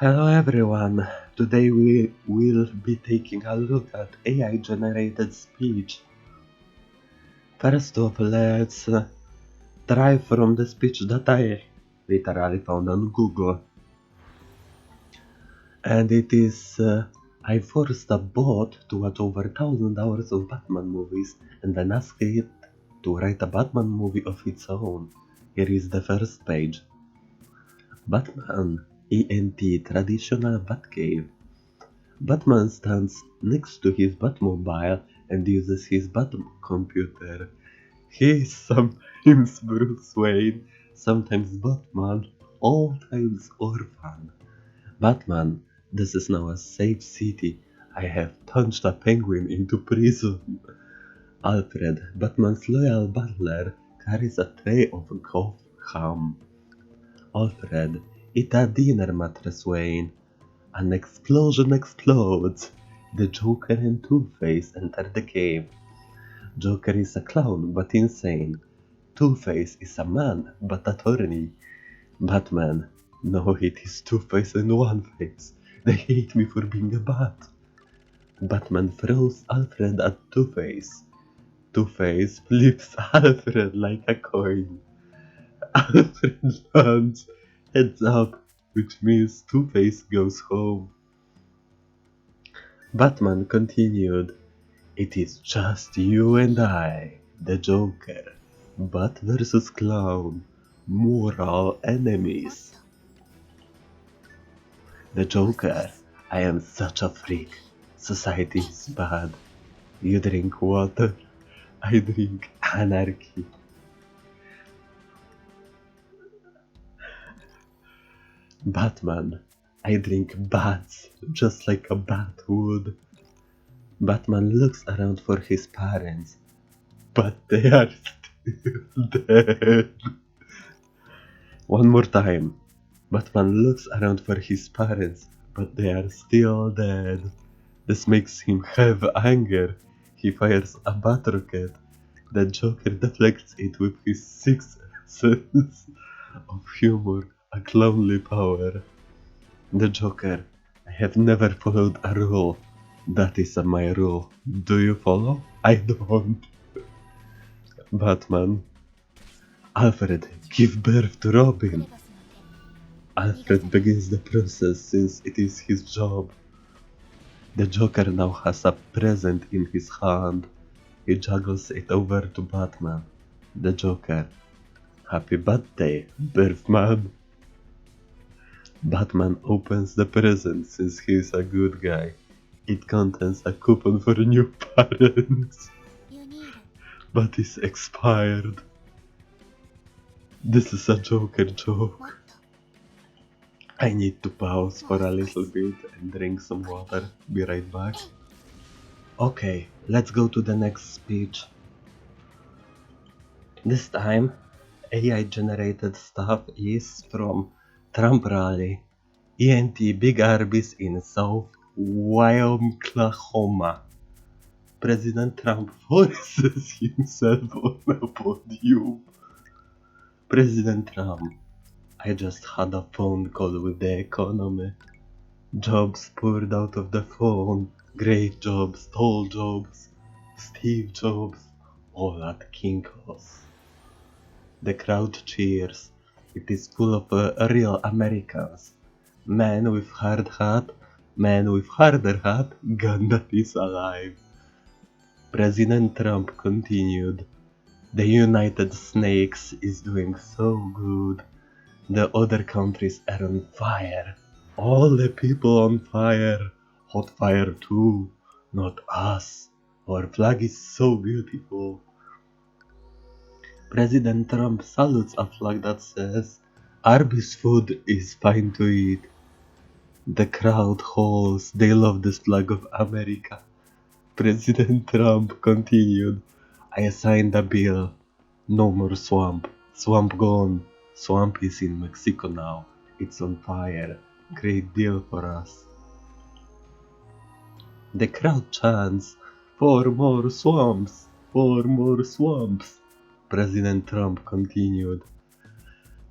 Hello everyone, today we will be taking a look at AI generated speech. First off, let's try from the speech that I literally found on Google. And it is, I forced a bot to watch over 1,000 hours of Batman movies and then asked it to write a Batman movie of its own. Here is the first page. Batman, ENT, traditional Batcave. Batman stands next to his Batmobile and uses his Batcomputer. He is sometimes Bruce Wayne, sometimes Batman, all times orphan. Batman, this is now a safe city. I have punched a penguin into prison. Alfred, Batman's loyal butler, carries a tray of golf ham. Alfred, eat a dinner, mattress Wayne. An explosion explodes. The Joker and Two-Face enter the cave. Joker is a clown but insane. Two-Face is a man but attorney. Batman, no, it is Two-Face and One-Face. They hate me for being a bat. Batman throws Alfred at Two-Face. Two-Face flips Alfred like a coin. Alfred lands heads up, which means Two-Face goes home. Batman continued, "It is just you and I, the Joker. Bat versus Clown. Moral enemies." The Joker, "I am such a freak. Society is bad. You drink water, I drink anarchy." Batman, "I drink bats, just like a bat would." Batman looks around for his parents, but they are still dead. One more time. Batman looks around for his parents, but they are still dead. This makes him have anger. He fires a bat rocket. The Joker deflects it with his sixth sense of humor, a clownly power. The Joker, "I have never followed a rule. That is my rule. Do you follow? I don't." Batman, "Alfred, give birth to Robin." Alfred begins the process since it is his job. The Joker now has a present in his hand. He juggles it over to Batman. The Joker, "Happy birthday, Birthman." Batman opens the present since he is a good guy. It contains a coupon for new parents, but is expired. This is a Joker joke. I need to pause for a little bit and drink some water. Be right back. Okay, let's go to the next speech. This time, AI generated stuff is from Trump rally. ENT Big Arby's in South Wyoming. President Trump forces himself on a podium. President Trump, "I just had a phone call with the economy. Jobs poured out of the phone. Great jobs, tall jobs, Steve Jobs, all at Kinko's." The crowd cheers. It is full of real Americans. Man with hard hat, man with harder hat, gun that is alive. President Trump continued, "The United Snakes is doing so good. The other countries are on fire. All the people on fire. Hot fire too. Not us. Our flag is so beautiful." President Trump salutes a flag that says, "Arby's food is fine to eat." The crowd howls. They love this flag of America. President Trump continued, "I signed a bill. No more swamp. Swamp gone. Swamp is in Mexico now. It's on fire. Great deal for us." The crowd chants, "4 more swamps! 4 more swamps!" President Trump continued,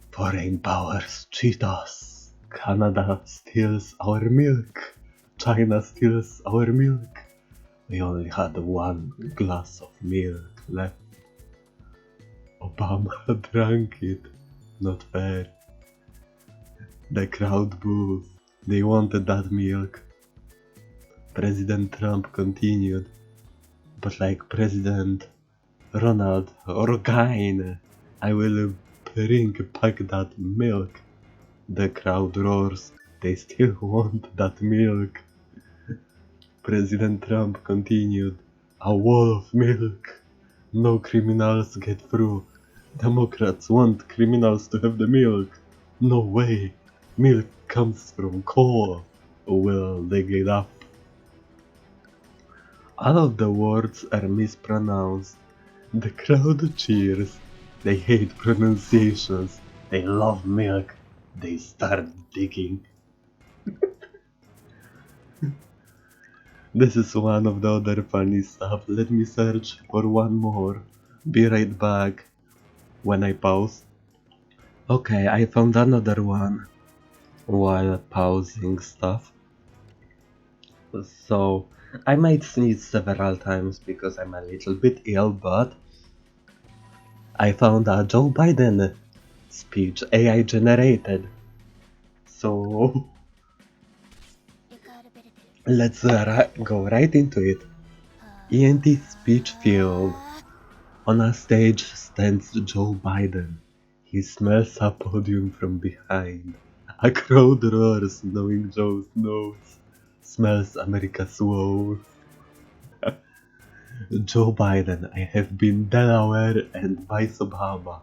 "Foreign powers cheat us. Canada steals our milk. China steals our milk. We only had one glass of milk left. Obama drank it. Not fair. The crowd boos. They wanted that milk. President Trump continued. But like President Ronald Reagan, I will bring back that milk. The crowd roars. They still want that milk. President Trump continued. A wall of milk. No criminals get through. Democrats want criminals to have the milk. No way. Milk comes from coal. Will they get up? All of the words are mispronounced. The crowd cheers. They hate pronunciations. They love milk. They start digging. This is one of the other funny stuff. Let me search for one more. Be right back when I pause. Okay, I found another one while pausing stuff. So, I might sneeze several times because I'm a little bit ill, but I found a Joe Biden speech AI generated. So, let's go right into it. ENT speech field. On a stage stands Joe Biden. He smells a podium from behind. A crowd roars, knowing Joe's nose smells America's woes. Joe Biden, I have been Delaware and Vice Obama.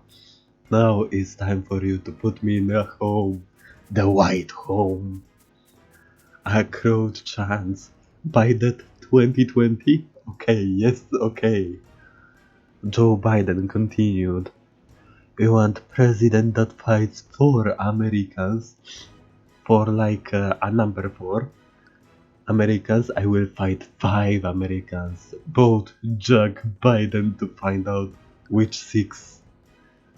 Now it's time for you to put me in a home. The White Home. A crowd chants, Biden 2020? Okay, yes, okay. Joe Biden continued. We want president that fights for Americans. For like a number 4 Americans, I will fight 5 Americans. Vote Jack Biden to find out which 6.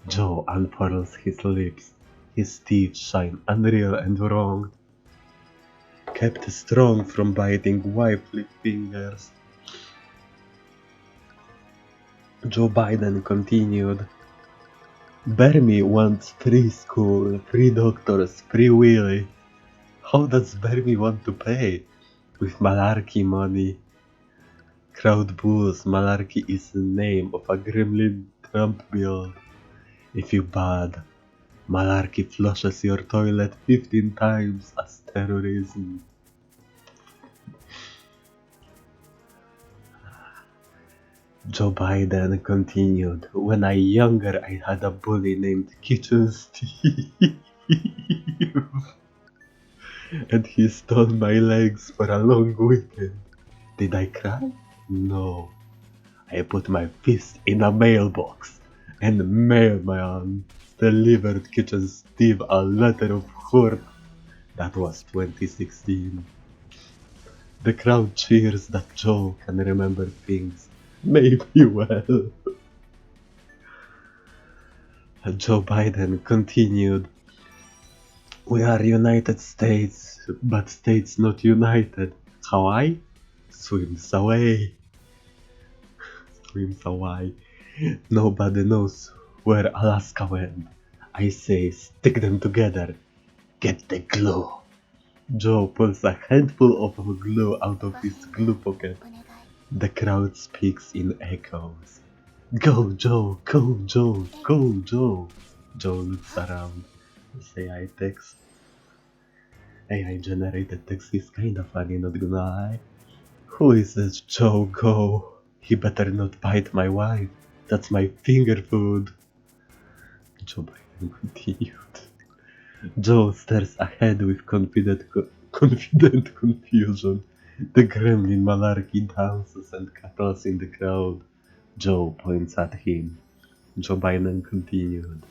Joe unfurls his lips. His teeth shine unreal and wrong. Kept strong from biting wifely fingers. Joe Biden continued. Bernie wants free school, free doctors, free Willy. How does Bernie want to pay? With malarkey money. Crowd boos. Malarkey is the name of a gremlin Trump build. If you bad, malarkey flushes your toilet 15 times as terrorism. Joe Biden continued. When I younger, I had a bully named Kitchen Steve. And he stole my legs for a long weekend. Did I cry? No. I put my fist in a mailbox and mailman delivered Kitchen Steve a letter of hurt. That was 2016. The crowd cheers that Joe can remember things. Maybe well. Joe Biden continued. We are United States, but states not united. Hawaii swims away. Swims away. Nobody knows where Alaska went. I say stick them together. Get the glue. Joe pulls a handful of glue out of his glue pocket. The crowd speaks in echoes. Go Joe, go Joe, go Joe. Joe looks around. AI text. AI generated text is kinda funny, not gonna lie. Who is this Joe go? He better not bite my wife. That's my finger food. Joe Biden continued. Joe stares ahead with confident confusion. The gremlin malarkey dances and cackles in the crowd. Joe points at him. Joe Biden continued.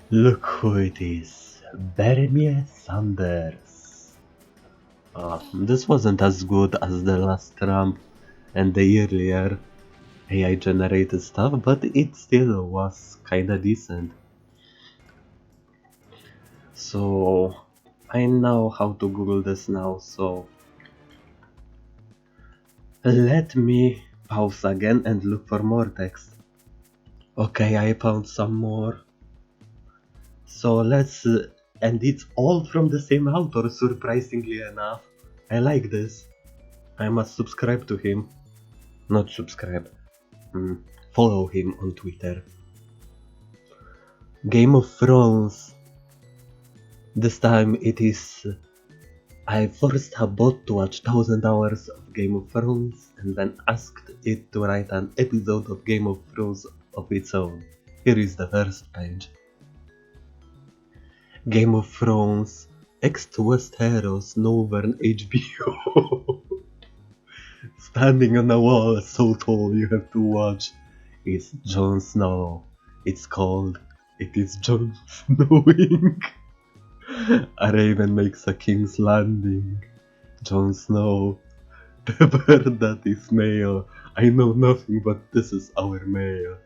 Look who it is. Bernie Sanders. This wasn't as good as the last Trump and the earlier AI generated stuff, but it still was kinda decent. So I know how to Google this now, so let me pause again and look for more text. Okay, I found some more. So let's and it's all from the same author, surprisingly enough. I like this. I must subscribe to him. Not subscribe. Follow him on Twitter. Game of Thrones. This time it is... I forced a bot to watch 1000 hours of Game of Thrones and then asked it to write an episode of Game of Thrones of its own. Here is the first page. Game of Thrones, ex-Westeros, Northern HBO. Standing on a wall so tall you have to watch is Jon Snow. It's called It is Jon Snowing. A raven makes a king's landing. Jon Snow, the bird that is male. I know nothing, but this is our mail.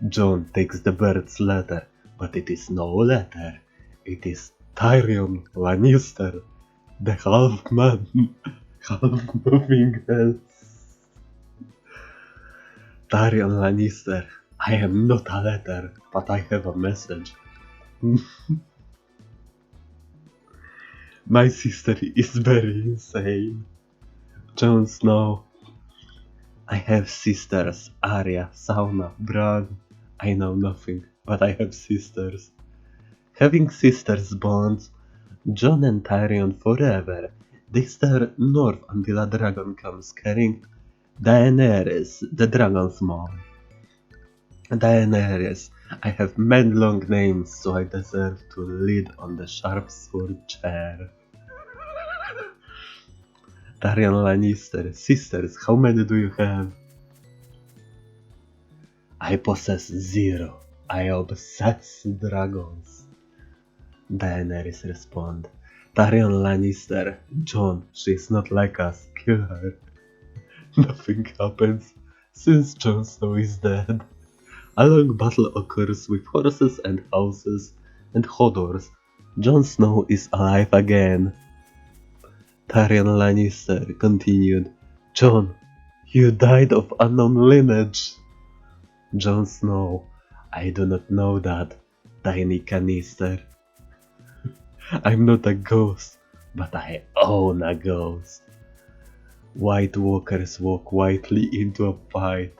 Jon takes the bird's letter, but it is no letter. It is Tyrion Lannister, the half man, half nothing else. Tyrion Lannister, I am not a letter, but I have a message. My sister is very insane. Jon Snow, I have sisters, Arya, Sauna, Bran. I know nothing, but I have sisters. Having sisters bonds Jon and Tyrion forever. They stare north until a dragon comes carrying Daenerys, the dragon's mom. Daenerys, I have men long names, so I deserve to lead on the sharp sword chair. Tyrion Lannister, sisters, how many do you have? I possess 0. I obsess dragons. Daenerys respond. Tyrion Lannister, Jon, she's not like us, kill her. Nothing happens, since Jon Snow is dead. A long battle occurs with horses and houses and Hodors. Jon Snow is alive again. Tyrion Lannister continued, Jon, you died of unknown lineage. Jon Snow, I do not know that, tiny canister. I'm not a ghost, but I own a ghost. White walkers walk whitely into a fight.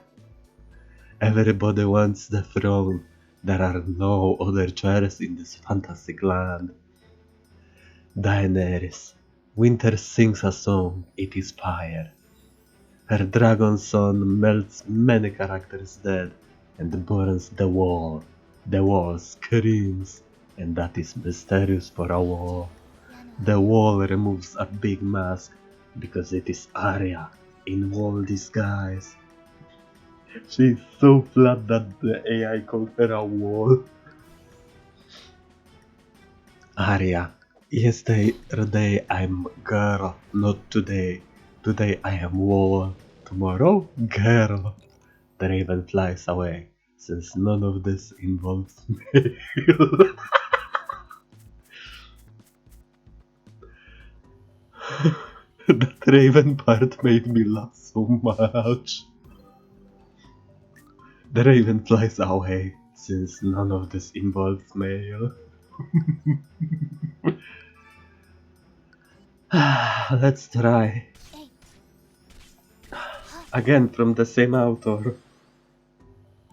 Everybody wants the throne. There are no other chairs in this fantastic land. Daenerys, winter sings a song, it is fire. Her dragon son melts many characters dead and burns the wall. The wall screams, and that is mysterious for a wall. The wall removes a big mask because it is Arya in wall disguise. She's so flat that the AI called her a wall. Arya, yesterday I'm girl, not today. Today I am wall, tomorrow girl. The raven flies away, since none of this involves male. That raven part made me laugh so much. The raven flies away, since none of this involves male. Let's try. Again from the same author.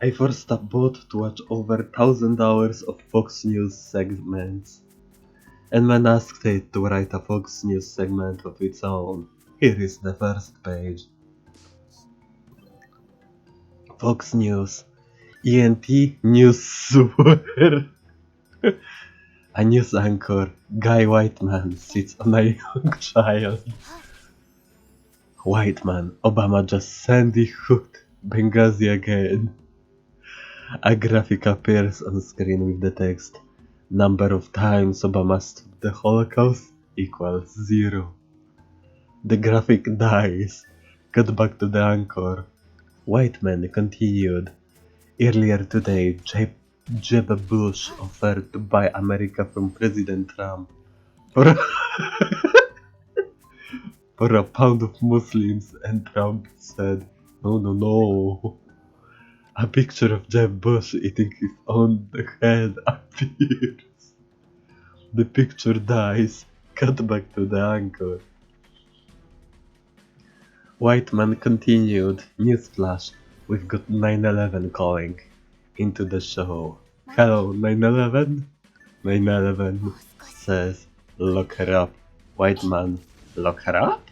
I forced a bot to watch over 1000 hours of Fox News segments. And when asked it to write a Fox News segment of its own, here is the first page. Fox News. ENT News Super. A news anchor, Guy Whiteman, sits on a young child. Whiteman, Obama just Sandy Hook, Benghazi again. A graphic appears on screen with the text, number of times Obama stopped the Holocaust equals 0. The graphic dies. Cut back to the anchor. Whiteman continued. Earlier today, Jeb Bush offered to buy America from President Trump for, for a pound of Muslims, and Trump said, no, no, no. A picture of Jeb Bush eating his own head appears. The picture dies. Cut back to the anchor. White man continued. Newsflash. We've got 9/11 calling into the show. Hello, 9/11? 9/11 says, look her up. White man, look her up?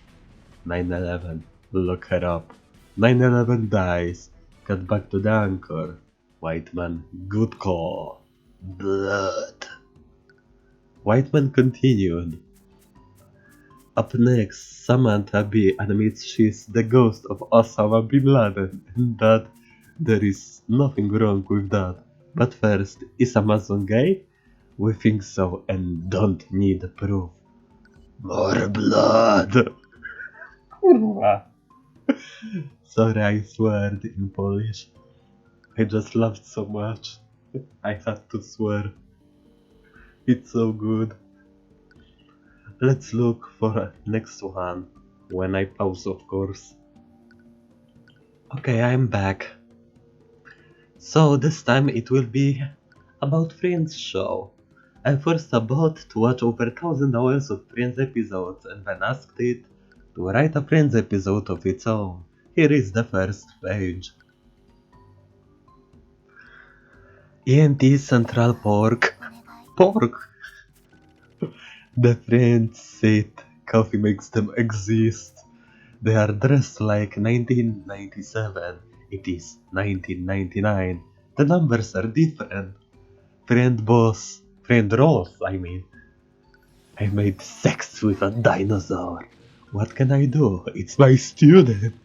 9/11, look her up. 9/11 dies. Cut back to the anchor. White man, good call. Blood. White man continued. Up next, Samantha B admits she's the ghost of Osama bin Laden and that there is nothing wrong with that. But first, is Amazon gay? We think so and don't need proof. More blood! Kurwa. Sorry, I swear in Polish. I just laughed so much. I had to swear. It's so good. Let's look for next one. When I pause, of course. Okay, I'm back. So this time it will be about Friends show. I forced a bot to watch over 1,000 hours of Friends episodes and then asked it to write a Friends episode of its own. Here is the first page. ENT Central Pork. Pork! The Friends sit. Coffee makes them exist. They are dressed like 1997. It is 1999. The numbers are different. Friend Ross, I mean. I made sex with a dinosaur. What can I do? It's my student.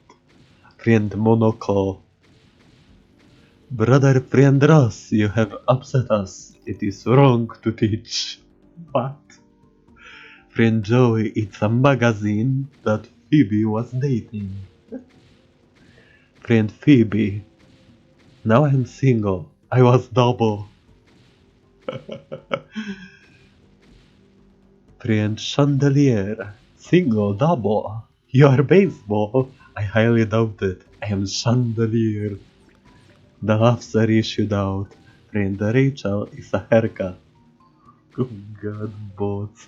Friend Monocle. Brother Friend Ross, you have upset us. It is wrong to teach. What? Friend Joey, it's a magazine that Phoebe was dating. Friend Phoebe. Now I'm single. I was double. Friend Chandelier. Single, double. You are baseball. I highly doubt it. I am Chandelier. The laughs are issued out. Friend Rachel is a haircut. Oh god, bots.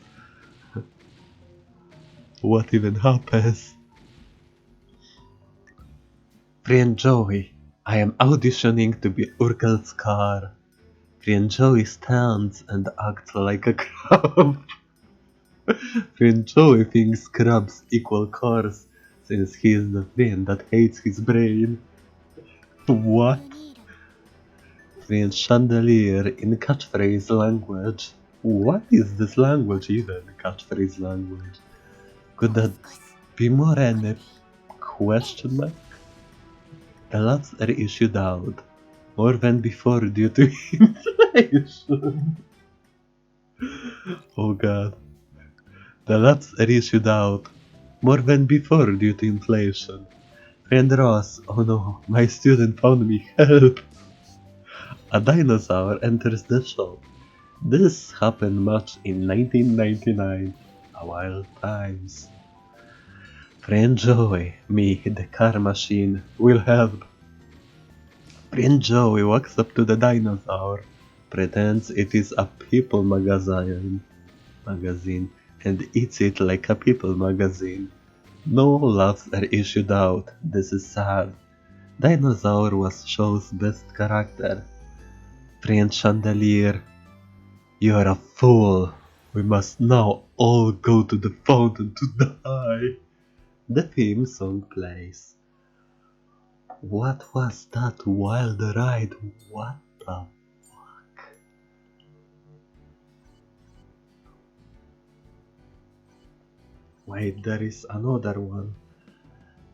What even happens? Friend Joey. I am auditioning to be Urkel's car. Friend Joey stands and acts like a crab. Friend Joey thinks crabs equal cars since he is the friend that hates his brain. What? Friend Chandelier in catchphrase language. What is this language even? Catchphrase language. Could that be more than a question mark? The laughs are issued out. More than before due to inflation. Oh god. The laughs are issued out. More than before due to inflation. Friend Ross, oh no, my student found me, help! A dinosaur enters the shop. This happened much in 1999. A wild times. Friend Joey, me, the car machine, will help. Friend Joey walks up to the dinosaur, pretends it is a people magazine, and eats it like a people magazine. No laughs are issued out. This is sad. Dinosaur was show's best character. Friend Chandelier, you are a fool. We must now all go to the fountain to die. The theme song plays. What was that wild ride? What the fuck? Wait, there is another one.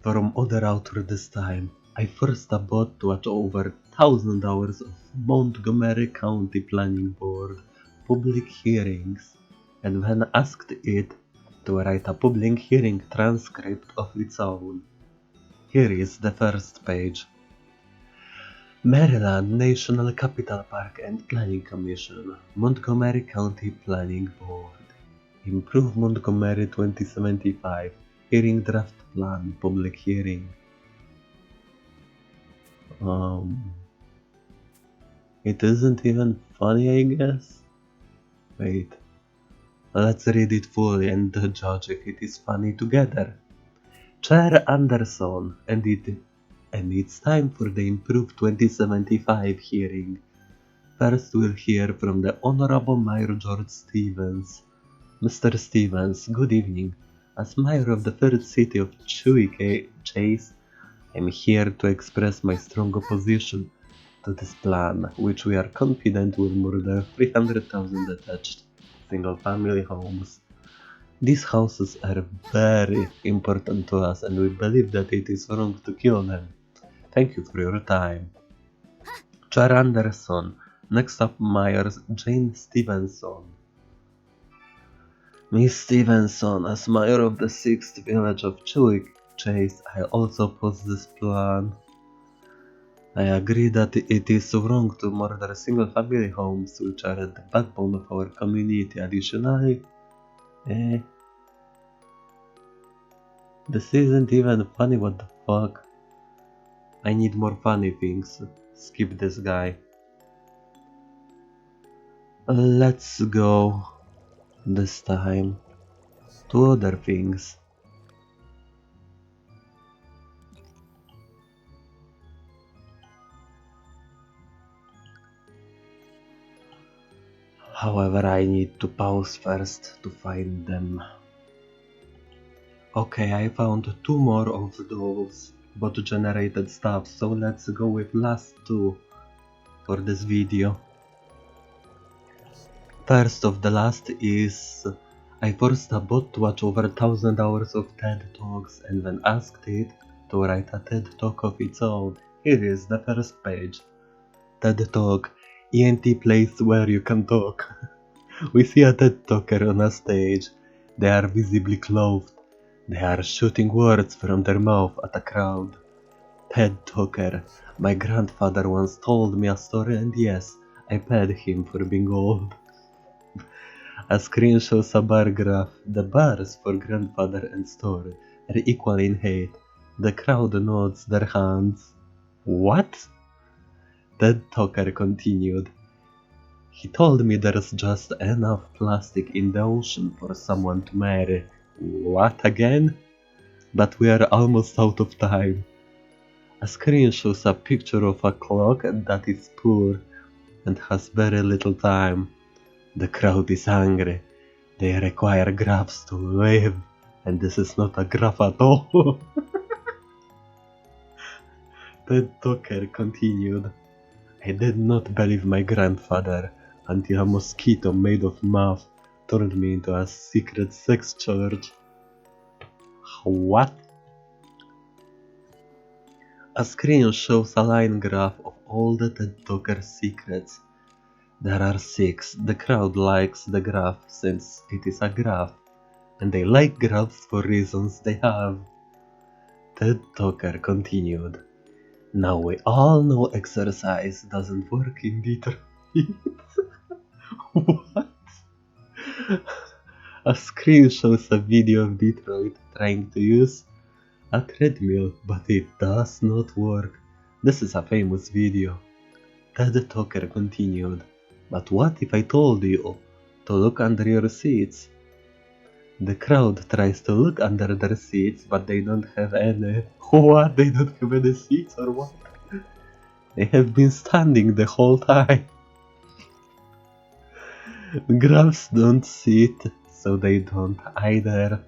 From other author this time. I forced a bot to watch over 1,000 hours of Montgomery County Planning Board public hearings, and then asked it to write a public hearing transcript of its own. Here is the first page. Maryland National Capital Park and Planning Commission, Montgomery County Planning Board. Improve Montgomery 2075, Hearing Draft Plan, Public Hearing. It isn't even funny, I guess? Wait. Let's read it fully and judge if it is funny together. Chair Anderson, and it's time for the Improve 2075 hearing. First we'll hear from the Honorable Mayor George Stevens. Mr. Stevens, good evening. As Mayor of the third city of Chase, I'm here to express my strong opposition to this plan, which we are confident will murder 300,000 detached single-family homes. These houses are very important to us and we believe that it is wrong to kill them. Thank you for your time. Chair Anderson. Next up, Mayor Jane Stevenson. Miss Stevenson, as mayor of the 6th village of Chase, I also oppose this plan. I agree that it is wrong to murder single-family homes, which are the backbone of our community. Additionally, this isn't even funny, what the fuck? I need more funny things. Skip this guy. Let's go this time to other things. However, I need to pause first to find them. Okay, I found 2 more of those bot-generated stuff, so let's go with last 2 for this video. First of the last is I forced a bot to watch over 1000 hours of TED Talks and then asked it to write a TED Talk of its own. Here is the first page. TED Talk, ENT place where you can talk. We see a TED Talker on a stage. They are visibly clothed. They are shooting words from their mouth at a crowd. TED Talker, my grandfather once told me a story and yes, I paid him for being old. A screen shows a bar graph. The bars for grandfather and story are equal in hate. The crowd nods their hands. What? TED Talker continued. He told me there's just enough plastic in the ocean for someone to marry. What again? But we are almost out of time. A screen shows a picture of a clock that is poor and has very little time. The crowd is angry. They require graphs to live, and this is not a graph at all. TED Talker continued. I did not believe my grandfather until a mosquito made of mouth turned me into a secret sex church. What? A screen shows a line graph of all the TED Talker's secrets. There are 6. The crowd likes the graph since it is a graph, and they like graphs for reasons they have. TED Talker continued. Now we all know exercise doesn't work in Detroit. What? A screen shows a video of Detroit trying to use a treadmill, but it does not work. This is a famous video. TED Talker continued. But what if I told you to look under your seats? The crowd tries to look under their seats, but they don't have any. What? They don't have any seats or what? They have been standing the whole time. Graphs don't sit, so they don't either.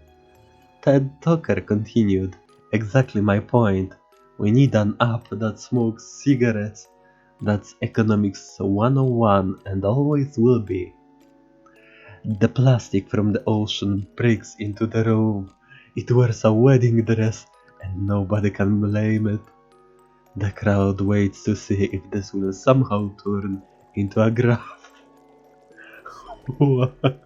TED Talker continued. Exactly my point. We need an app that smokes cigarettes. That's economics 101 and always will be. The plastic from the ocean breaks into the room. It wears a wedding dress and nobody can blame it. The crowd waits to see if this will somehow turn into a graph. What?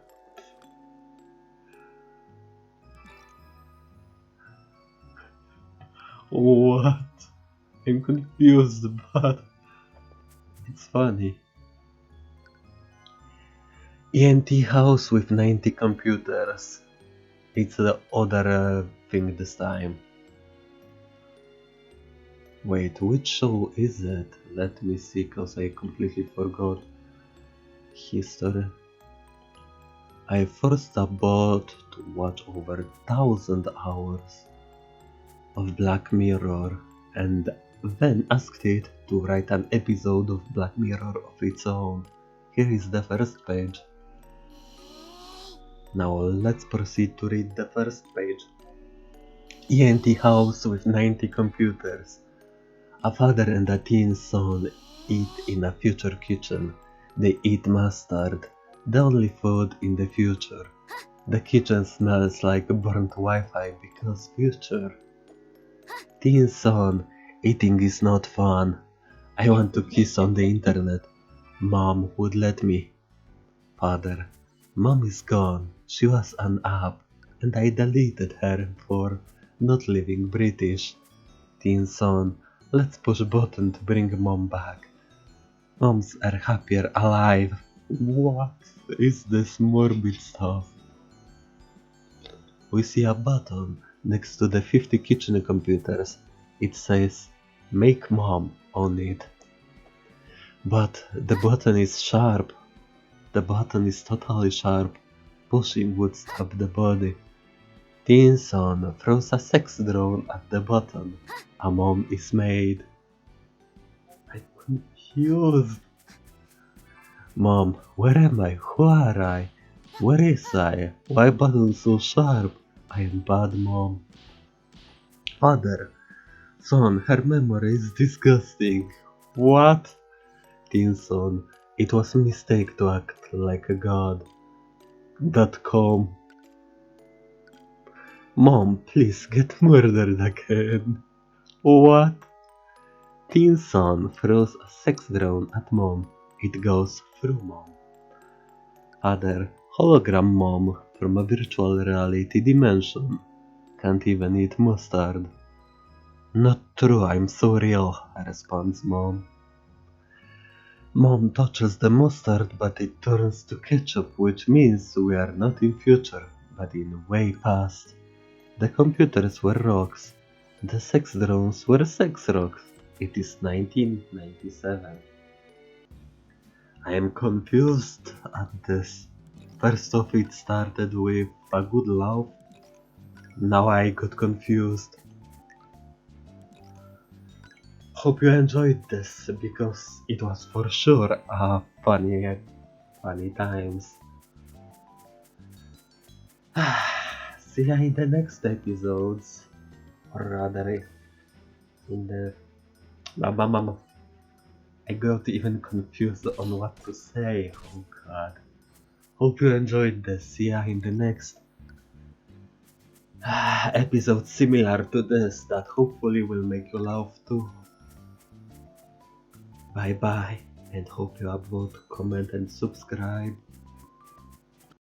What? I'm confused, but It's funny. ENT house with 90 computers. It's the other thing this time. Wait, which show is it? Let me see, cause I completely forgot. History. I first bought to watch over 1,000 hours of Black Mirror and then asked it to write an episode of Black Mirror of its own. Here is the first page. Now let's proceed to read the first page. ENT house with 90 computers. A father and a teen son eat in a future kitchen. They eat mustard, the only food in the future. The kitchen smells like burnt Wi-Fi because future. Teen son, eating is not fun. I want to kiss on the internet. Mom would let me. Father, Mom is gone. She was an app, and I deleted her for not living British. Teen son, let's push button to bring Mom back. Moms are happier alive. What is this morbid stuff? We see a button next to the 50 kitchen computers. It says, make Mom on it. But the button is sharp. The button is totally sharp. Pushing would stab the body. Teen son throws a sex drone at the button. A mom is made. I'm confused. Mom, where am I? Who are I? Where is I? Why button so sharp? I am bad mom. Father, son, her memory is disgusting. What? Teen son, it was a mistake to act like a god. .com. Mom, please get murdered again. What? Teen son throws a sex drone at mom. It goes through mom. Father, hologram mom from a virtual reality dimension. Can't even eat mustard. Not true, I'm so real, responds mom. Mom touches the mustard, but it turns to ketchup, which means we are not in future, but in way past. The computers were rocks. The sex drones were sex rocks. It is 1997. I am confused at this. First off, it started with a good laugh. Now I got confused. Hope you enjoyed this, because it was for sure a funny times. See ya in the next episodes, or rather in the... I got even confused on what to say, oh god. Hope you enjoyed this, see ya in the next episode similar to this, that hopefully will make you laugh too. Bye bye, and hope you upvote, comment and subscribe.